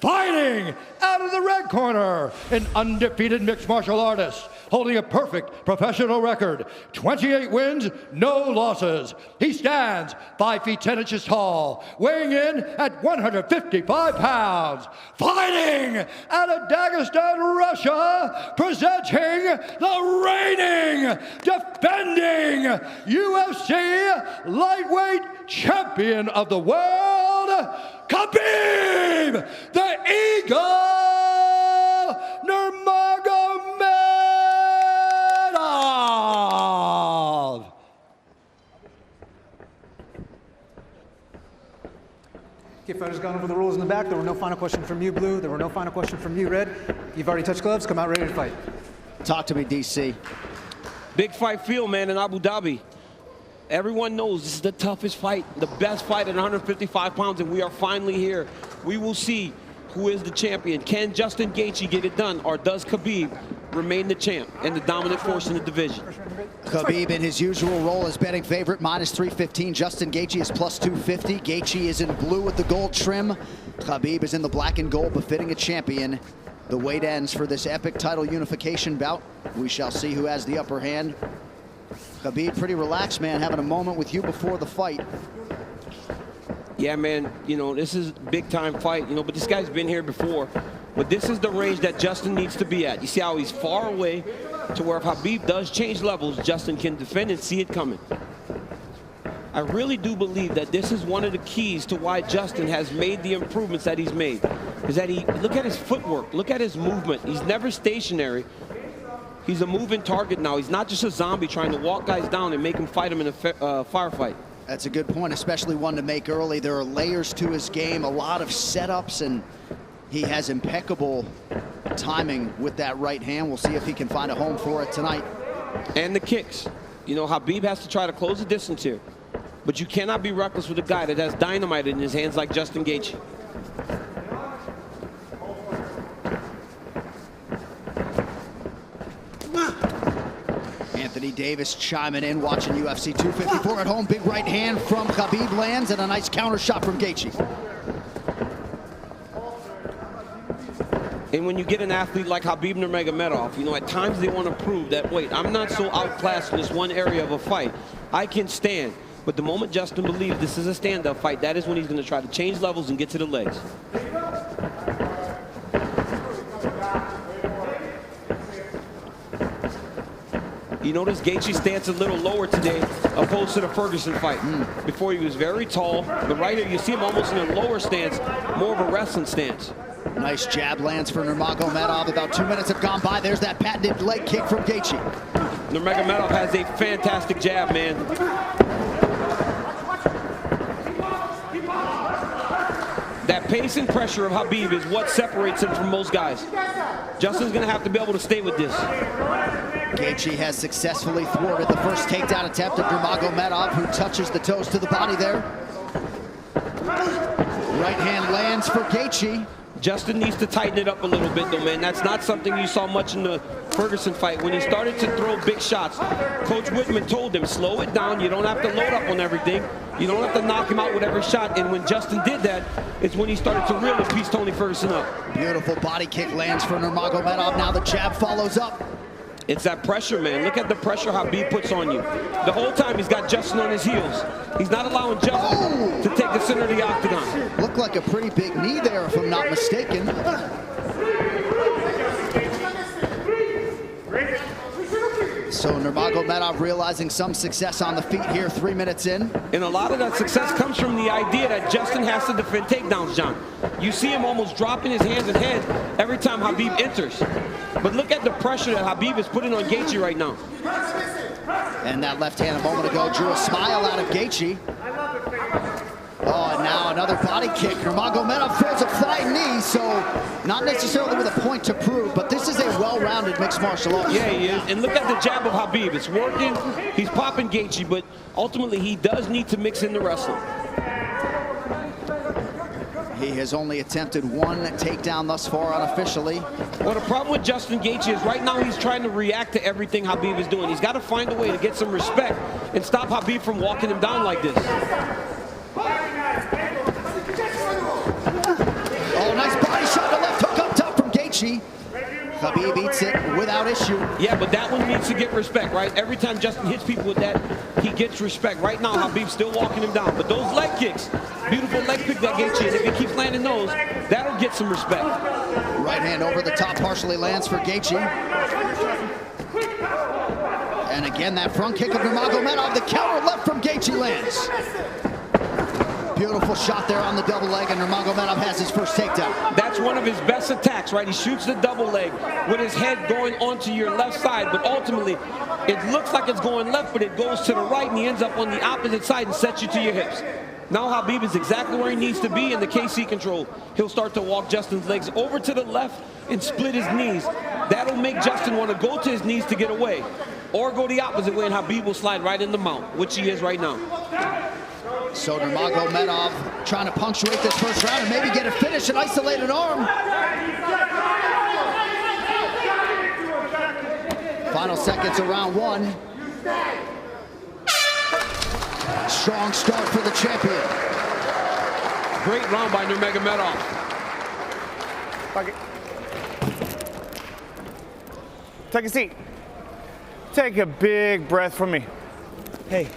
Fighting out of the red corner, an undefeated mixed martial artist, holding a perfect professional record, 28 wins, no losses. He stands 5 feet 10 inches tall, weighing in at 155 pounds. Fighting out of Dagestan, Russia, presenting the reigning, defending UFC lightweight champion of the world, Khabib, the Eagle Nurmagomedov. Okay, fighters gone over the rules in the back. There were no final questions from you, Blue. There were no final questions from you, Red. You've already touched gloves. Come out ready to fight. Talk to me, DC. Big fight field, man, in Abu Dhabi. Everyone knows this is the toughest fight, the best fight at 155 pounds, and we are finally here. We will see who is the champion. Can Justin Gaethje get it done, or does Khabib remain the champ and the dominant force in the division? Khabib in his usual role as betting favorite, -315. Justin Gaethje is +250. Gaethje is in blue with the gold trim. Khabib is in the black and gold, befitting a champion. The wait ends for this epic title unification bout. We shall see who has the upper hand. Khabib, pretty relaxed, man, having a moment with you before the fight. Yeah, man, you know, this is a big-time fight, you know, but this guy's been here before. But this is the range that Justin needs to be at. You see how he's far away to where if Khabib does change levels, Justin can defend and see it coming. I really do believe that this is one of the keys to why Justin has made the improvements that he's made. Is that look at his footwork, look at his movement. He's never stationary. He's a moving target now. He's not just a zombie trying to walk guys down and make them fight him in a firefight. That's a good point, especially one to make early. There are layers to his game, a lot of setups, and he has impeccable timing with that right hand. We'll see if he can find a home for it tonight. And the kicks. You know, Khabib has to try to close the distance here. But you cannot be reckless with a guy that has dynamite in his hands like Justin Gaethje. Anthony Davis chiming in, watching UFC 254 at home. Big right hand from Khabib lands, and a nice counter shot from Gaethje. And when you get an athlete like Khabib Nurmagomedov, you know, at times they want to prove that, wait, I'm not so outclassed in this one area of a fight. I can stand. But the moment Justin believes this is a stand-up fight, that is when he's going to try to change levels and get to the legs. You notice Gaethje's stance a little lower today opposed to the Ferguson fight. Before he was very tall, but right here you see him almost in a lower stance, more of a wrestling stance. Nice jab lands for Nurmagomedov. About 2 minutes have gone by. There's that patented leg kick from Gaethje. Nurmagomedov has a fantastic jab, man. That pace and pressure of Khabib is what separates him from most guys. Justin's gonna have to be able to stay with this. Gaethje has successfully thwarted the first takedown attempt of Nurmagomedov, who touches the toes to the body there. Right hand lands for Gaethje. Justin needs to tighten it up a little bit, though, man. That's not something you saw much in the Ferguson fight. When he started to throw big shots, Coach Whitman told him, slow it down. You don't have to load up on everything. You don't have to knock him out with every shot. And when Justin did that, it's when he started to really piece Tony Ferguson up. Beautiful body kick lands for Nurmagomedov. Now the jab follows up. It's that pressure, man. Look at the pressure Khabib puts on you. The whole time he's got Justin on his heels. He's not allowing Justin to take the center of the octagon. Looked like a pretty big knee there, if I'm not mistaken. So Nurmagomedov realizing some success on the feet here 3 minutes in. And a lot of that success comes from the idea that Justin has to defend takedowns, John. You see him almost dropping his hands and head every time Khabib enters. But look at the pressure that Khabib is putting on Gaethje right now. And that left hand a moment ago drew a smile out of Gaethje. Oh, and now another body kick. Nurmagomedov throws a flying knee, so not necessarily with a point to prove, but this is a well-rounded mixed martial arts. Yeah, he is. And look at the jab of Khabib. It's working. He's popping Gaethje, but ultimately he does need to mix in the wrestling. He has only attempted one takedown thus far unofficially. Well, the problem with Justin Gaethje is right now he's trying to react to everything Khabib is doing. He's got to find a way to get some respect and stop Khabib from walking him down like this. Oh, nice body shot Gaethje. Khabib eats it without issue. Yeah, but that one needs to get respect, right? Every time Justin hits people with that, he gets respect. Right now, Khabib's still walking him down. But those leg kicks, beautiful leg kick that Gaethje, and if he keeps landing those, that'll get some respect. Right hand over the top partially lands for Gaethje. And again, that front kick of Nurmagomedov, the counter left from Gaethje lands. Beautiful shot there on the double leg, and Nurmagomedov has his first takedown. That's one of his best attacks, right? He shoots the double leg with his head going onto your left side, but ultimately, it looks like it's going left, but it goes to the right, and he ends up on the opposite side and sets you to your hips. Now Khabib is exactly where he needs to be in the KC control. He'll start to walk Justin's legs over to the left and split his knees. That'll make Justin want to go to his knees to get away, or go the opposite way, and Khabib will slide right in the mount, which he is right now. So Nurmagomedov trying to punctuate this first round and maybe get a finish, an isolated arm. Final seconds of round one. Strong start for the champion. Great round by Nurmagomedov. Take a seat. Take a big breath from me. Hey,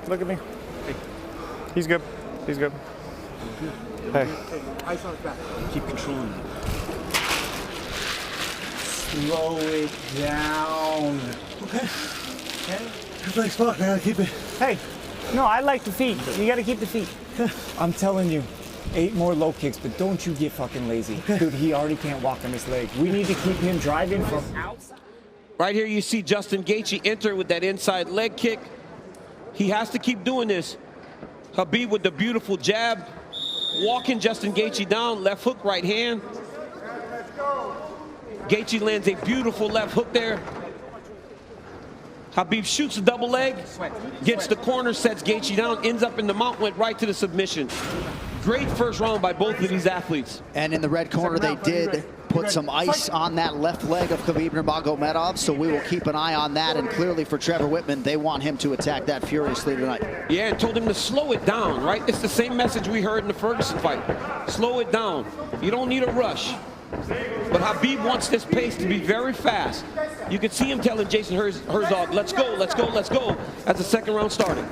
look at me. He's good. He's good. Hey. Ice on his back. Keep controlling it. Slow it down. Okay. It's like fuck, man. Keep it. Hey. No, I like the feet. You gotta keep the feet. I'm telling you, 8 more low kicks, but don't you get fucking lazy. Okay. Dude, he already can't walk on his leg. We need to keep him driving from outside. Right here you see Justin Gaethje enter with that inside leg kick. He has to keep doing this. Khabib with the beautiful jab, walking Justin Gaethje down, left hook, right hand. Gaethje lands a beautiful left hook there. Khabib shoots a double leg, gets the corner, sets Gaethje down, ends up in the mount, went right to the submission. Great first round by both of these athletes. And in the red corner, they did put some ice on that left leg of Khabib Nurmagomedov, so we will keep an eye on that. And clearly for Trevor Whitman, they want him to attack that furiously tonight. Yeah, and told him to slow it down, right? It's the same message we heard in the Ferguson fight. Slow it down. You don't need a rush. But Khabib wants this pace to be very fast. You can see him telling Jason Herzog, let's go, let's go, let's go, as the second round started.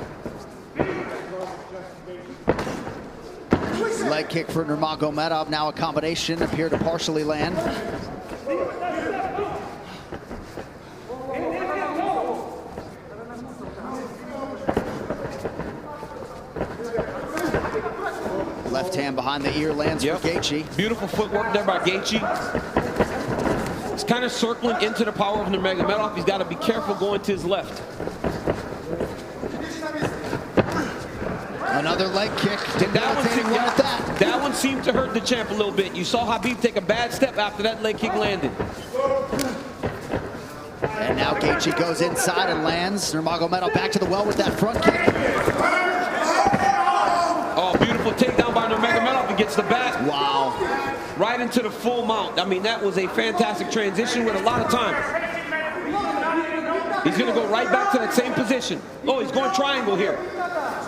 Leg kick for Nurmagomedov, now a combination, appear to partially land. Left hand behind the ear lands for Gaethje. Beautiful footwork there by Gaethje. He's kind of circling into the power of Nurmagomedov. He's got to be careful going to his left. Another leg kick. That one seemed to hurt the champ a little bit. You saw Khabib take a bad step after that leg kick landed. And now Gaethje goes inside and lands. Nurmagomedov back to the well with that front kick. Oh, beautiful takedown by Nurmagomedov. He gets the back. Wow. Right into the full mount. I mean, that was a fantastic transition with a lot of time. He's going to go right back to that same position. Oh, he's going triangle here.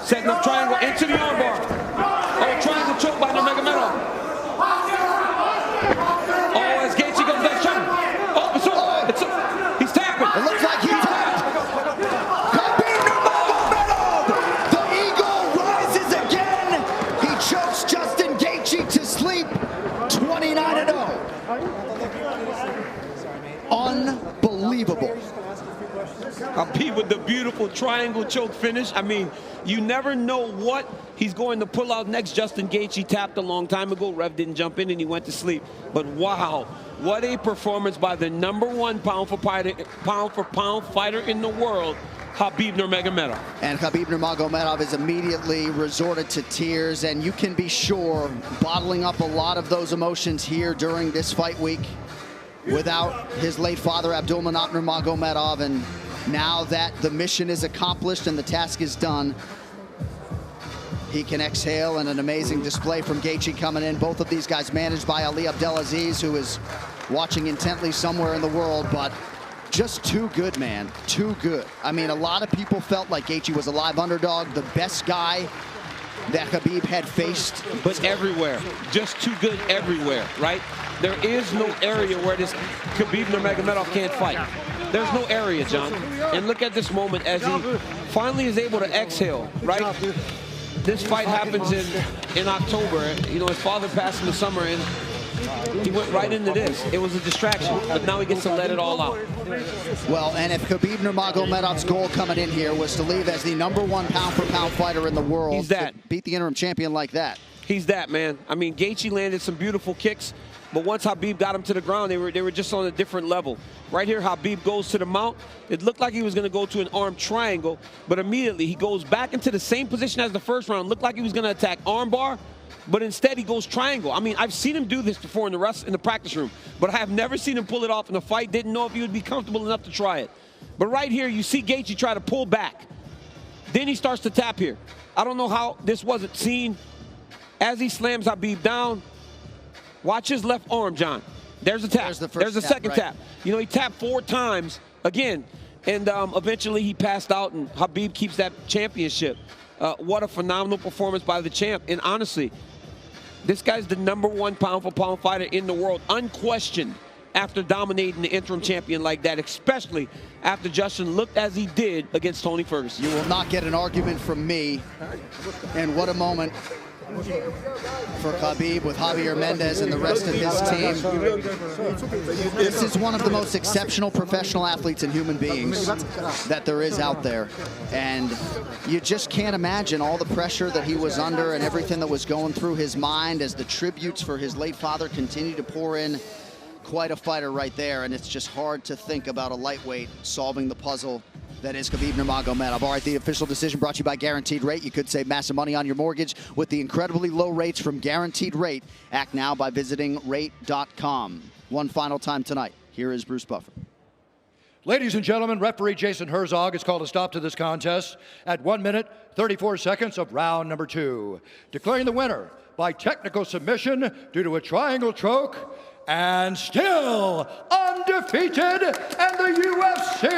Setting up triangle into the armbar. Oh, triangle choke by Nurmagomedov. Oh, as Gaethje goes back triangle. Oh, it's up. He's tapping. It looks like he tapped. Khabib Nurmagomedov. The eagle rises again. He chokes Justin Gaethje to sleep. 29-0. Unbelievable. Khabib with the beautiful triangle choke finish. I mean, you never know what he's going to pull out next. Justin Gaethje tapped a long time ago. Rev didn't jump in and he went to sleep. But wow, what a performance by the #1 pound for pound fighter in the world, Khabib Nurmagomedov. And Khabib Nurmagomedov is immediately resorted to tears, and you can be sure bottling up a lot of those emotions here during this fight week without his late father Abdulmanap Nurmagomedov. And now that the mission is accomplished and the task is done, he can exhale, and an amazing display from Gaethje coming in. Both of these guys managed by Ali Abdelaziz, who is watching intently somewhere in the world, but just too good, man, too good. I mean, a lot of people felt like Gaethje was a live underdog, the best guy that Khabib had faced. But everywhere, just too good everywhere, right? There is no area where this Khabib Nurmagomedov can't fight. There's no area, John. And look at this moment as he finally is able to exhale, right? This fight happens in October. You know, his father passed in the summer, and he went right into this. It was a distraction, but now he gets to let it all out. Well, and if Khabib Nurmagomedov's goal coming in here was to leave as the #1 pound-for-pound fighter in the world, he's that. to beat the interim champion like that. He's that, man. I mean, Gaethje landed some beautiful kicks, but once Khabib got him to the ground, they were just on a different level. Right here, Khabib goes to the mount. It looked like he was going to go to an arm triangle, but immediately he goes back into the same position as the first round. Looked like he was going to attack arm bar, but instead he goes triangle. I mean, I've seen him do this before in the practice room, but I have never seen him pull it off in a fight. Didn't know if he would be comfortable enough to try it. But right here, you see Gaethje try to pull back. Then he starts to tap here. I don't know how this wasn't seen. As he slams Khabib down, watch his left arm, John. There's a tap. There's a second tap. You know, he tapped 4 times again, and eventually he passed out, and Khabib keeps that championship. What a phenomenal performance by the champ. And honestly, this guy's the #1 pound-for-pound fighter in the world, unquestioned, after dominating the interim champion like that, especially after Justin looked as he did against Tony Ferguson. You will not get an argument from me. And what a moment for Khabib with Javier Mendez and the rest of his team. This is one of the most exceptional professional athletes and human beings that there is out there. And you just can't imagine all the pressure that he was under and everything that was going through his mind as the tributes for his late father continue to pour in. Quite a fighter right there, and it's just hard to think about a lightweight solving the puzzle that is Khabib Nurmagomedov. All right, the official decision brought to you by Guaranteed Rate. You could save massive money on your mortgage with the incredibly low rates from Guaranteed Rate. Act now by visiting rate.com. One final time tonight. Here is Bruce Buffer. Ladies and gentlemen, referee Jason Herzog has called a stop to this contest at 1 minute, 34 seconds of round number 2. Declaring the winner by technical submission due to a triangle choke, and still undefeated, and the UFC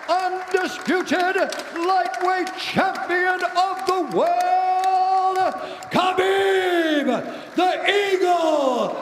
undisputed lightweight champion of the world, Khabib, the Eagle